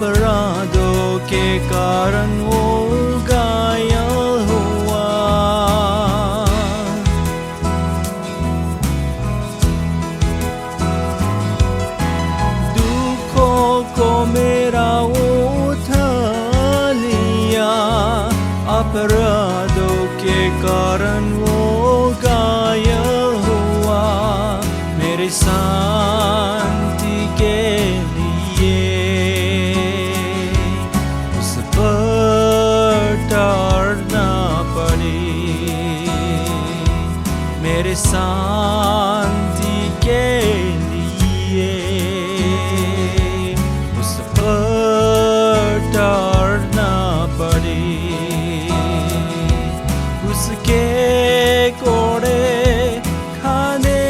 अपराधों के कारण वो घायल हुआ। दुखों को मेरा उठा लिया, अपराधों के कारण वो घायल हुआ। मेरी शांति के लिए उस पर टरना पड़ी। मेरी शांति के लिए उस पर टरना पड़ी। उसके कोड़े खाने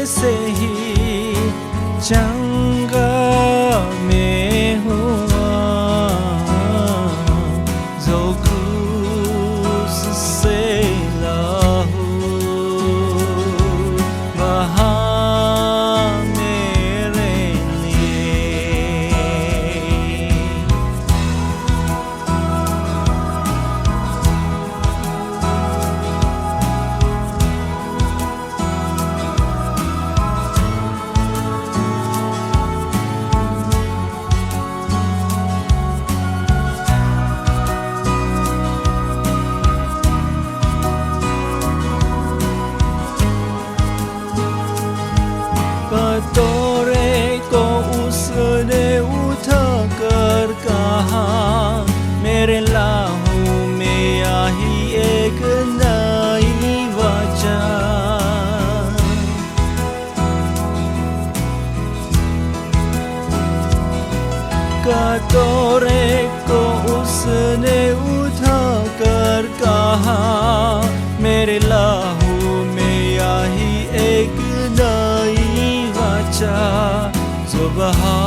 से ही जंग में हुआ, जो क्रूस से लहू बहा मेरे लिए। कटोरे को उसने उठा कर कहा, मेरे लहू में आई एक नई वचन। कटोरे को उसने उठा कर कहा, मेरे लहू में आई एक नई वचन, जो बहा